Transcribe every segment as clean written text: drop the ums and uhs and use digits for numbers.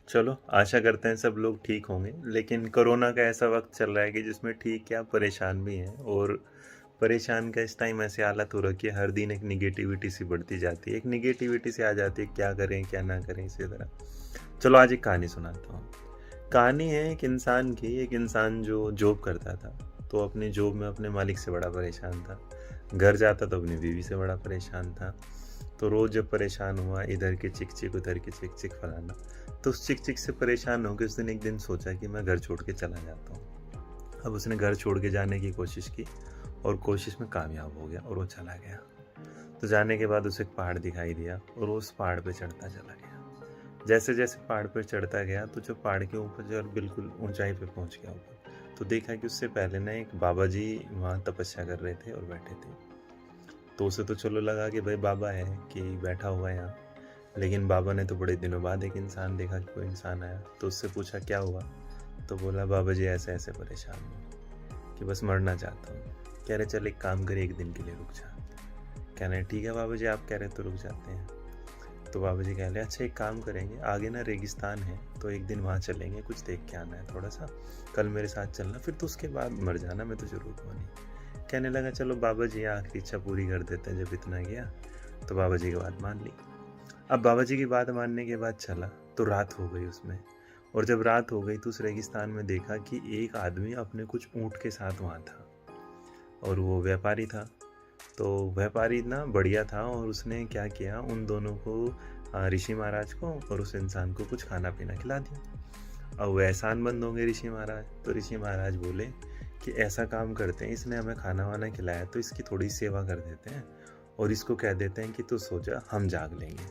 चलो आशा करते हैं सब लोग ठीक होंगे, लेकिन कोरोना का ऐसा वक्त चल रहा है कि जिसमें ठीक क्या परेशान भी हैं। और परेशान का इस टाइम ऐसी हालत हो रखी है, हर दिन एक निगेटिविटी सी बढ़ती जाती है, एक निगेटिविटी से आ जाती है क्या करें क्या ना करें इसी तरह। चलो आज एक कहानी सुनाता हूँ। कहानी है एक इंसान की। एक इंसान जो जॉब करता था, तो अपनी जॉब में अपने मालिक से बड़ा परेशान था। घर जाता तो अपनी बीवी से बड़ा परेशान था। तो रोज़ जब परेशान हुआ, इधर की चिक चिक उधर की चिक चिक फलाना, तो उस चिक चिक से परेशान होकर उसने एक दिन सोचा कि मैं घर छोड़ के चला जाता हूँ। अब उसने घर छोड़ के जाने की कोशिश की और कोशिश में कामयाब हो गया और वो चला गया। तो जाने के बाद उसे एक पहाड़ दिखाई दिया और वो उस पहाड़ पे चढ़ता चला गया। जैसे जैसे पहाड़ पे चढ़ता गया तो जो पहाड़ के ऊपर जो बिल्कुल ऊंचाई पे पहुंच गया ऊपर, तो देखा कि उससे पहले ना एक बाबा जी वहाँ तपस्या कर रहे थे और बैठे थे। तो उसे तो चलो लगा कि भाई बाबा है कि बैठा हुआ है यहाँ। लेकिन बाबा ने तो बड़े दिनों बाद एक इंसान देखा कि कोई इंसान आया, तो उससे पूछा क्या हुआ। तो बोला बाबा जी ऐसे ऐसे परेशान हूँ कि बस मरना चाहता हूँ। कह रहे चल एक काम करे, एक दिन के लिए रुक जा। कह रहे ठीक है बाबा जी, आप कह रहे तो रुक जाते हैं। तो बाबा जी कह रहे अच्छा एक काम करेंगे, आगे ना रेगिस्तान है तो एक दिन वहाँ चलेंगे, कुछ देख के आना है थोड़ा सा, कल मेरे साथ चलना, फिर तो उसके बाद मर जाना, मैं तुझे रोकूंगा नहीं। कहने लगा चलो बाबा जी आखिरी इच्छा पूरी कर देते हैं, जब इतना गया। तो बाबा जी की बात मान ली। अब बाबा जी की बात मानने के बाद चला तो रात हो गई उसमें। और जब रात हो गई तो उस रेगिस्तान में देखा कि एक आदमी अपने कुछ ऊँट के साथ वहाँ था और वो व्यापारी था। तो व्यापारी इतना बढ़िया था और उसने क्या किया, उन दोनों को, ऋषि महाराज को और उस इंसान को कुछ खाना पीना खिला दिया। अब वो एहसानमंद होंगे ऋषि महाराज, तो ऋषि महाराज बोले कि ऐसा काम करते हैं, इसने हमें खाना वाना खिलाया तो इसकी थोड़ी सेवा कर देते हैं और इसको कह देते हैं कि तू सो जा, हम जाग लेंगे।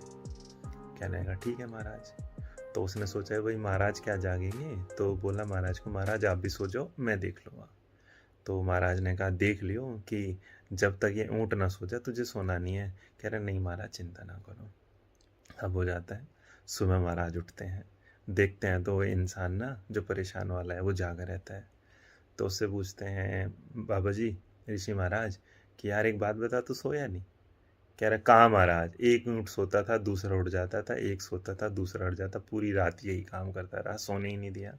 कहने लगा ठीक है महाराज। तो उसने सोचा भाई महाराज क्या जागेंगे, तो बोला महाराज को महाराज आप भी सो जाओ, मैं देख लूँगा। तो महाराज ने कहा देख लियो कि जब तक ये ऊँट ना सो जाए तुझे सोना नहीं है। कह रहे नहीं महाराज चिंता ना करो। अब हो जाता है, सुबह महाराज उठते हैं, देखते हैं तो वो इंसान ना जो परेशान वाला है वो जागा रहता है। तो उससे पूछते हैं बाबा जी, ऋषि महाराज, कि यार एक बात बता, तू सोया नहीं। कह रहा कहाँ महाराज, एक ऊँट सोता था दूसरा उठ जाता था, एक सोता था दूसरा उठ जाता, पूरी रात यही काम करता रहा, सोने ही नहीं दिया।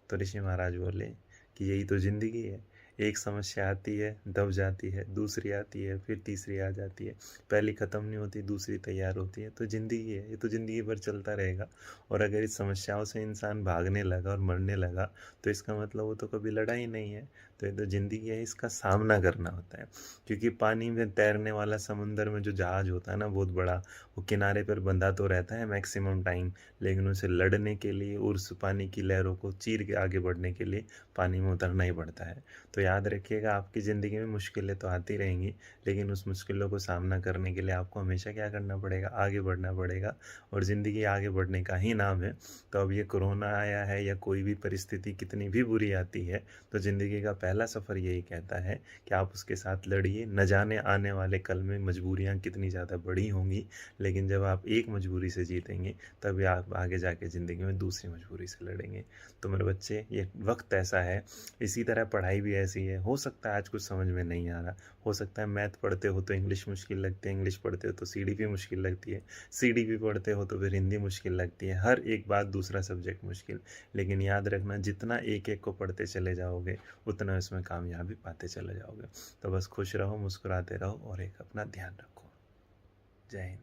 तो ऋषि महाराज बोले कि यही तो ज़िंदगी है। एक समस्या आती है, दब जाती है, दूसरी आती है, फिर तीसरी आ जाती है, पहली ख़त्म नहीं होती दूसरी तैयार होती है। तो ज़िंदगी है, ये तो ज़िंदगी भर चलता रहेगा। और अगर इस समस्याओं से इंसान भागने लगा और मरने लगा तो इसका मतलब वो तो कभी लड़ा ही नहीं है। तो ये तो ज़िंदगी है, इसका सामना करना होता है। क्योंकि पानी में तैरने वाला, समुंदर में जो जहाज़ होता है ना बहुत बड़ा, वो किनारे पर बंधा तो रहता है मैक्सिमम टाइम, लेकिन उसे लड़ने के लिए उस पानी की लहरों को चीर के आगे बढ़ने के लिए पानी में उतरना ही पड़ता है। तो याद रखिएगा आपकी ज़िंदगी में मुश्किलें तो आती रहेंगी, लेकिन उस मुश्किलों को सामना करने के लिए आपको हमेशा क्या करना पड़ेगा, आगे बढ़ना पड़ेगा। और ज़िंदगी आगे बढ़ने का ही नाम है। तो अब ये कोरोना आया है या कोई भी परिस्थिति कितनी भी बुरी आती है, तो ज़िंदगी का पहला सफ़र यही कहता है कि आप उसके साथ लड़िए। न जाने आने वाले कल में मजबूरियाँ कितनी ज़्यादा बड़ी होंगी, लेकिन जब आप एक मजबूरी से जीतेंगे तभी आप आगे जाके ज़िंदगी में दूसरी मजबूरी से लड़ेंगे। तो मेरे बच्चे, ये वक्त ऐसा है, इसी तरह पढ़ाई भी ऐसी है। हो सकता है आज कुछ समझ में नहीं आ रहा, हो सकता है मैथ पढ़ते हो तो इंग्लिश मुश्किल लगती है, इंग्लिश पढ़ते हो तो सीडीपी मुश्किल लगती है, सीडीपी पढ़ते हो तो फिर हिंदी मुश्किल लगती है, हर एक बात दूसरा सब्जेक्ट मुश्किल। लेकिन याद रखना, जितना एक एक को पढ़ते चले जाओगे उतना इसमें कामयाबी पाते चले जाओगे। तो बस खुश रहो, मुस्कुराते रहो और एक अपना ध्यान रखो। जय हिंद।